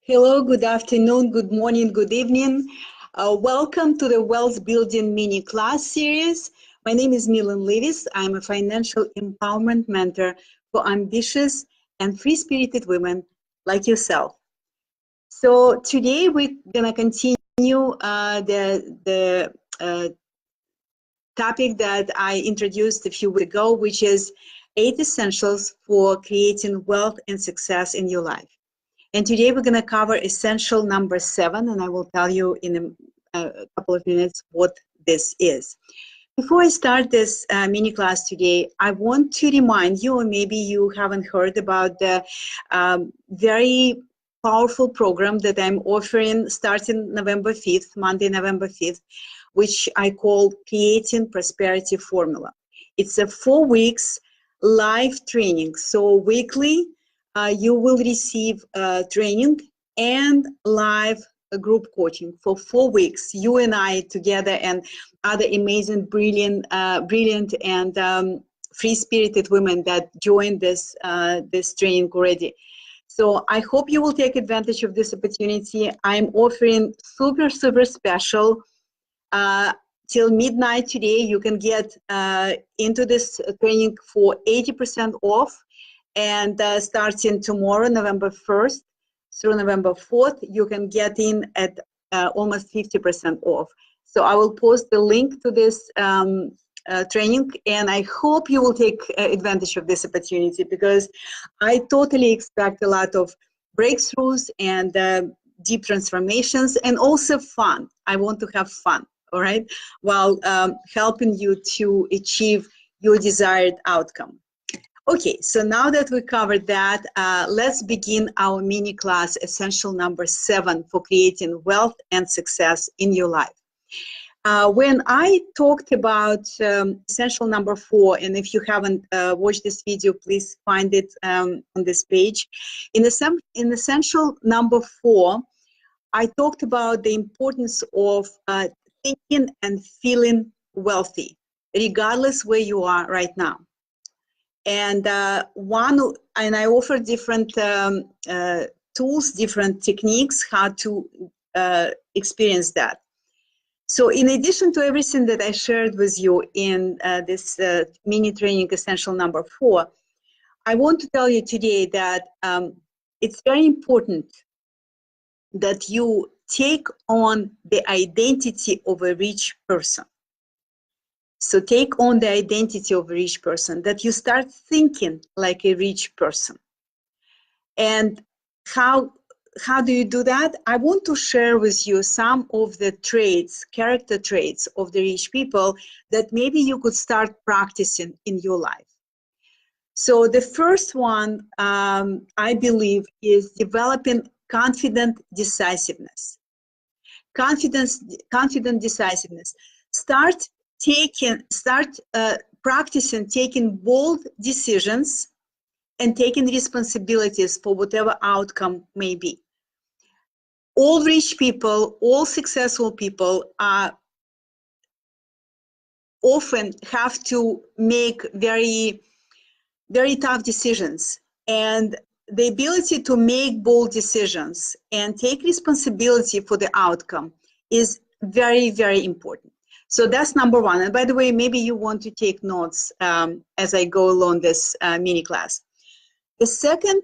Hello, good afternoon, good morning, good evening. Welcome to the Wealth Building mini class series. My name is Millen Livis. I'm a financial empowerment mentor for ambitious and free-spirited women like yourself. So today we're going to continue the topic that I introduced a few weeks ago, which is 8 essentials for creating wealth and success in your life. And today we're going to cover essential number 7, and I will tell you in a couple of minutes what this is. Before I start this mini class today, I want to remind you, or maybe you haven't heard about the very powerful program that I'm offering starting November 5th, Monday, November 5th, which I call Creating Prosperity Formula. It's a 4 weeks live training, so weekly. You will receive training and live group coaching for 4 weeks. You and I together, and other amazing, brilliant, and free-spirited women that joined this training already. So I hope you will take advantage of this opportunity. I'm offering super special till midnight today. You can get into this training for 80% off. And starting tomorrow, November 1st through November 4th, you can get in at almost 50% off. So I will post the link to this training, and I hope you will take advantage of this opportunity, because I totally expect a lot of breakthroughs and deep transformations, and also fun. I want to have fun, all right, while helping you to achieve your desired outcome. Okay, so now that we covered that, let's begin our mini class, essential number 7 for creating wealth and success in your life. When I talked about essential number 4, and if you haven't watched this video, please find it on this page. In essential number 4, I talked about the importance of thinking and feeling wealthy, regardless where you are right now. And I offer different tools, different techniques, how to experience that. So in addition to everything that I shared with you in this mini training essential number 4, I want to tell you today that it's very important that you take on the identity of a rich person. So take on the identity of a rich person, that you start thinking like a rich person. And how do you do that? I want to share with you some of the traits, character traits of the rich people that maybe you could start practicing in your life. So the first one, I believe, is developing confident decisiveness. Confident decisiveness. Start practicing taking bold decisions and taking responsibilities for whatever outcome may be. All rich people, all successful people often have to make very, very tough decisions. And the ability to make bold decisions and take responsibility for the outcome is very, very important. So that's number 1. And by the way, maybe you want to take notes as I go along this mini class. The second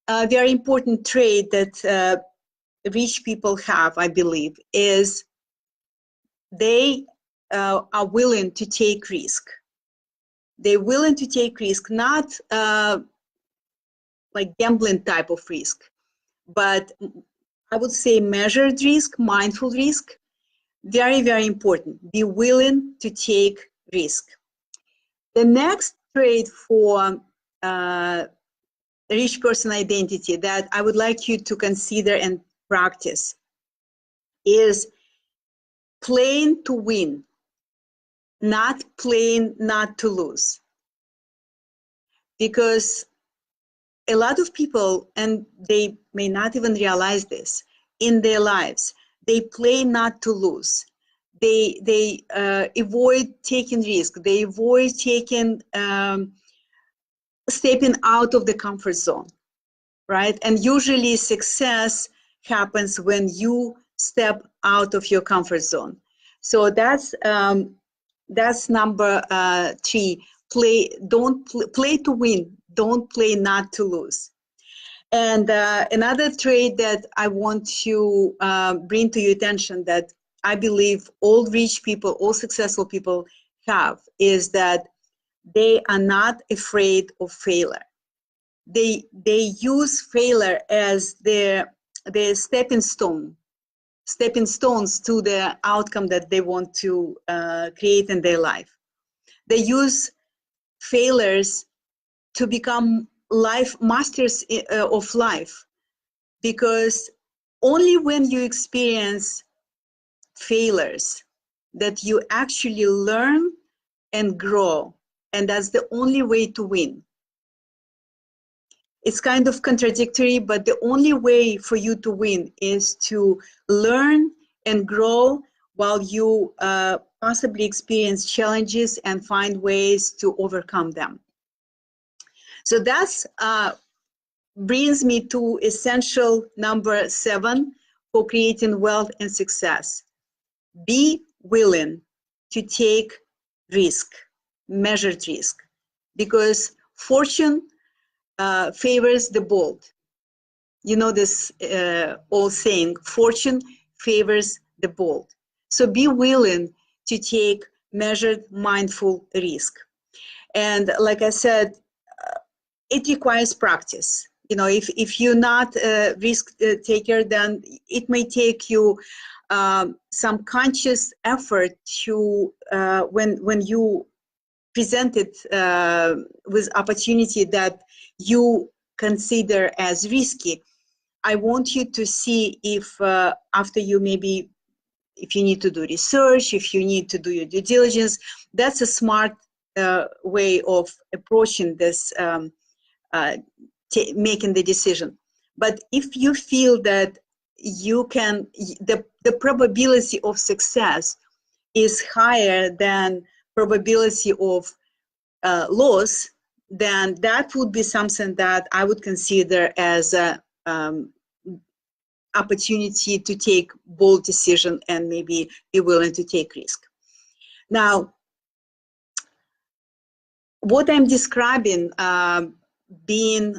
very important trait that rich people have, I believe, is they are willing to take risk. They're willing to take risk, not like gambling type of risk, but I would say measured risk, mindful risk. Very, very important. Be willing to take risk. The next trait for rich person identity that I would like you to consider and practice is playing to win, not playing not to lose. Because a lot of people, and they may not even realize this, in their lives, they play not to lose. They avoid taking risk. They avoid taking stepping out of the comfort zone, right? And usually success happens when you step out of your comfort zone. So that's number 3. Play to win. Don't play not to lose. And another trait that I want to bring to your attention that I believe all rich people, all successful people have, is that they are not afraid of failure. They use failure as their stepping stones to the outcome that they want to create in their life. They use failures to become life masters of life, because only when you experience failures that you actually learn and grow, and that's the only way to win. It's kind of contradictory, but the only way for you to win is to learn and grow while you possibly experience challenges and find ways to overcome them. So that's brings me to essential number 7 for creating wealth and success. Be willing to take risk, measured risk, because fortune favors the bold. You know this old saying, fortune favors the bold. So be willing to take measured, mindful risk. And like I said, it requires practice. You know, if you're not a risk taker, then it may take you some conscious effort to when you presented with opportunity that you consider as risky. I want you to see if after you maybe, if you need to do research, if you need to do your due diligence, that's a smart way of approaching this, making the decision. But if you feel that you can, the probability of success is higher than probability of loss, then that would be something that I would consider as a opportunity to take bold decision and maybe be willing to take risk. Now, what I'm describing, being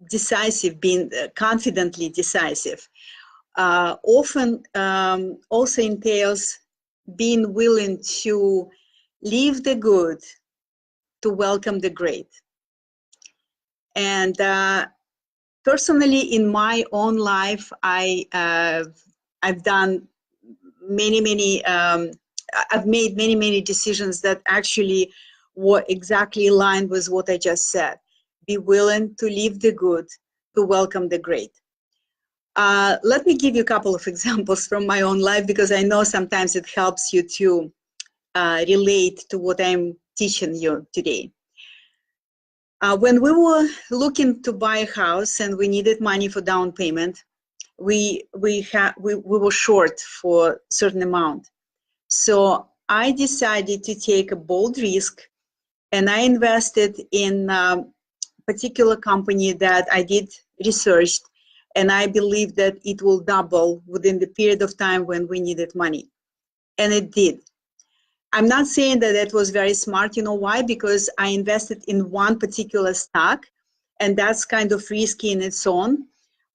decisive, being confidently decisive, often also entails being willing to leave the good to welcome the great. And personally, in my own life, I've done many I've made many decisions that actually were exactly aligned with what I just said. Be willing to leave the good to welcome the great. Let me give you a couple of examples from my own life, because I know sometimes it helps you to relate to what I'm teaching you today. When we were looking to buy a house and we needed money for down payment, we were short for a certain amount. So I decided to take a bold risk, and I invested in a particular company that I did research, and I believe that it will double within the period of time when we needed money. And it did. I'm not saying that that was very smart. You know why? Because I invested in one particular stock, and that's kind of risky in its own.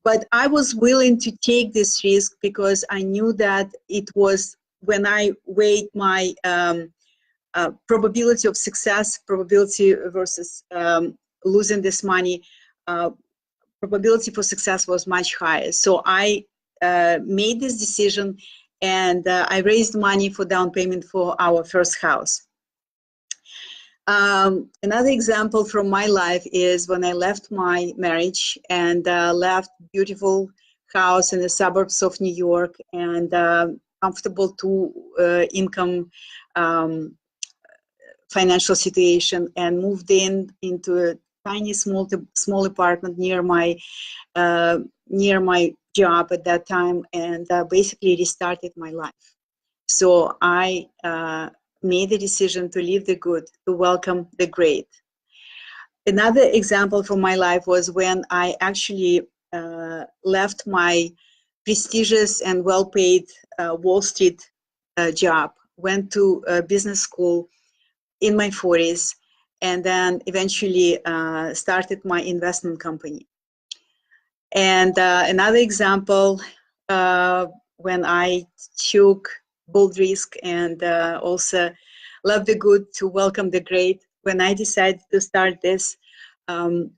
But I was willing to take this risk because I knew that it was, when I weighed my probability of success, probability versus losing this money, probability for success was much higher. So I made this decision, and I raised money for down payment for our first house. Another example from my life is when I left my marriage and left beautiful house in the suburbs of New York and comfortable two-income financial situation, and moved into a tiny small apartment near my job at that time, and basically restarted my life. So I made the decision to leave the good to welcome the great. Another example from my life was when I actually left my prestigious and well-paid Wall Street job, went to business school in my 40s, and then eventually started my investment company. And another example, when I took bold risk and also love the good to welcome the great, when I decided to start this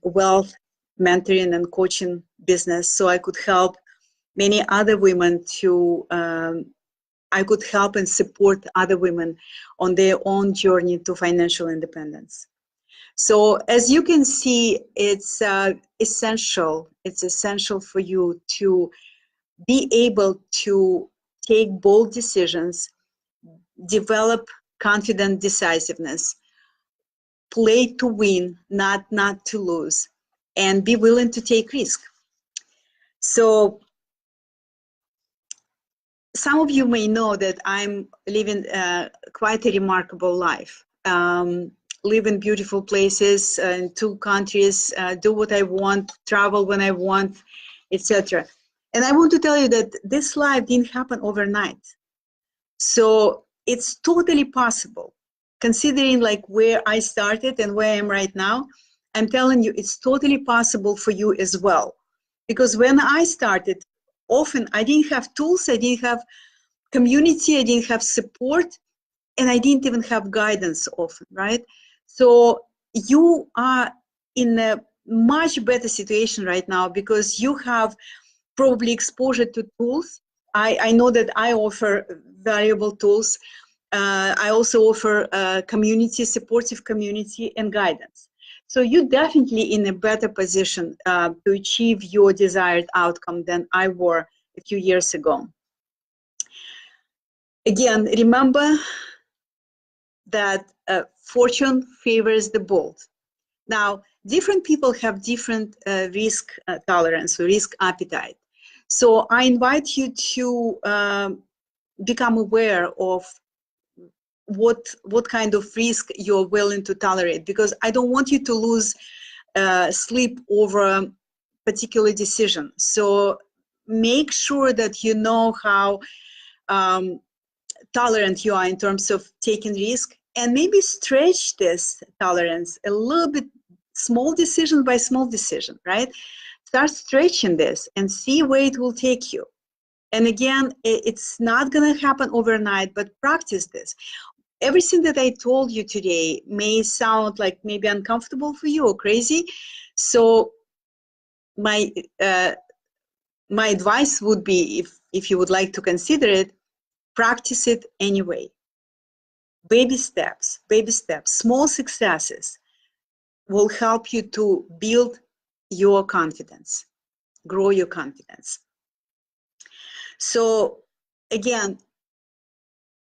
wealth mentoring and coaching business, so I could help many other women to, I could help and support other women on their own journey to financial independence. So as you can see, it's essential. It's essential for you to be able to take bold decisions, develop confident decisiveness, play to win, not to lose, and be willing to take risk. So some of you may know that I'm living quite a remarkable life. Live in beautiful places in 2 countries, do what I want, travel when I want, etc. And I want to tell you that this life didn't happen overnight. So it's totally possible. Considering like where I started and where I am right now, I'm telling you, it's totally possible for you as well. Because when I started, often I didn't have tools, I didn't have community, I didn't have support, and I didn't even have guidance often, right? So you are in a much better situation right now because you have probably exposure to tools. I know that I offer valuable tools. I also offer community, supportive community and guidance. So you're definitely in a better position to achieve your desired outcome than I were a few years ago. Again, remember that fortune favors the bold. Now, different people have different risk tolerance or risk appetite. So I invite you to become aware of what kind of risk you're willing to tolerate, because I don't want you to lose sleep over a particular decision. So make sure that you know how tolerant you are in terms of taking risk, and maybe stretch this tolerance a little bit, small decision by small decision, right? Start stretching this and see where it will take you. And again, it's not going to happen overnight, but practice this. Everything that I told you today may sound like maybe uncomfortable for you or crazy. So my advice would be, if you would like to consider it, practice it anyway. Baby steps, small successes will help you to build your confidence, grow your confidence. So again,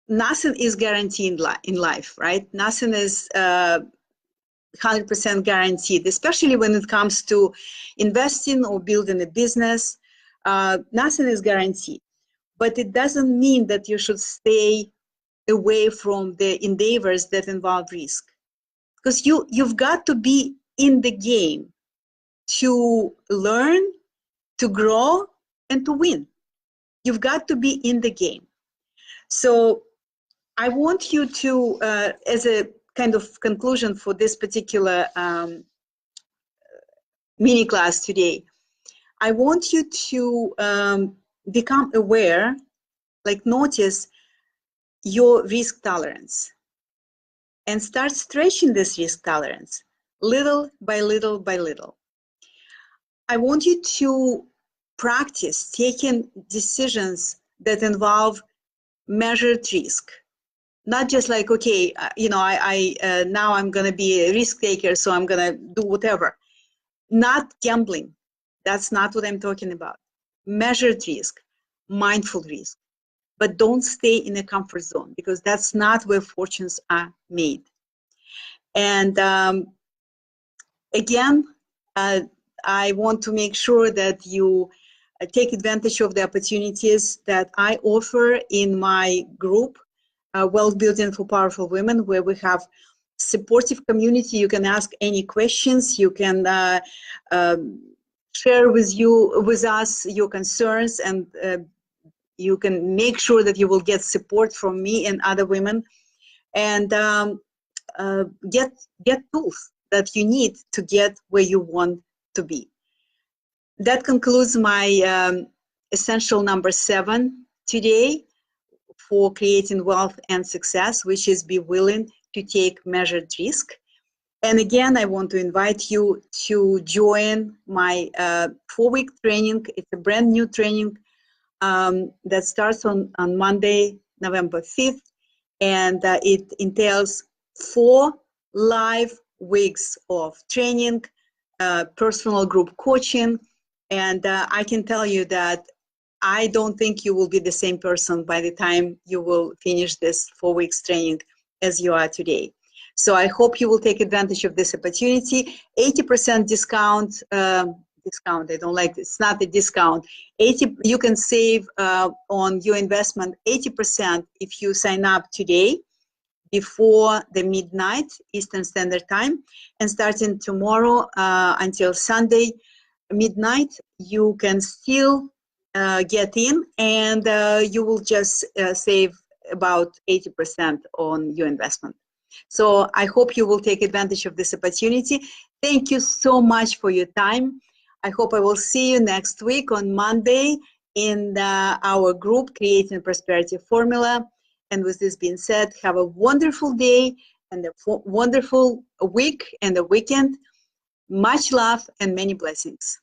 nothing is guaranteed in life, right? Nothing is 100% guaranteed, especially when it comes to investing or building a business. Nothing is guaranteed, but it doesn't mean that you should stay away from the endeavors that involve risk, because you've got to be in the game to learn, to grow, and to win. You've got to be in the game. So I want you to, as a kind of conclusion for this particular mini class today, I want you to become aware, like notice your risk tolerance, and start stretching this risk tolerance little by little by little. I want you to practice taking decisions that involve measured risk. Not just like, okay, you know, now I'm going to be a risk taker, so I'm going to do whatever. Not gambling. That's not what I'm talking about. Measured risk, mindful risk. But don't stay in a comfort zone, because that's not where fortunes are made. And again, I want to make sure that you take advantage of the opportunities that I offer in my group, Wealth Building for Powerful Women, where we have supportive community. You can ask any questions. You can share with us your concerns, and you can make sure that you will get support from me and other women, and get tools that you need to get where you want to be. That concludes my essential number 7 today for creating wealth and success, which is be willing to take measured risk. And again, I want to invite you to join my 4-week training. It's a brand new training that starts on Monday, November 5th, and it entails 4 live weeks of training, personal group coaching, and I can tell you that I don't think you will be the same person by the time you will finish this 4 weeks training as you are today. So I hope you will take advantage of this opportunity. 80% discount, discount, I don't like it. It's not a discount. You can save on your investment 80% if you sign up today before the midnight Eastern Standard Time, and starting tomorrow until Sunday midnight, you can still get in, and you will just save about 80% on your investment. So I hope you will take advantage of this opportunity. Thank you so much for your time. I hope I will see you next week on Monday in our group, Creating Prosperity Formula. And with this being said, have a wonderful day and a wonderful week and a weekend. Much love and many blessings.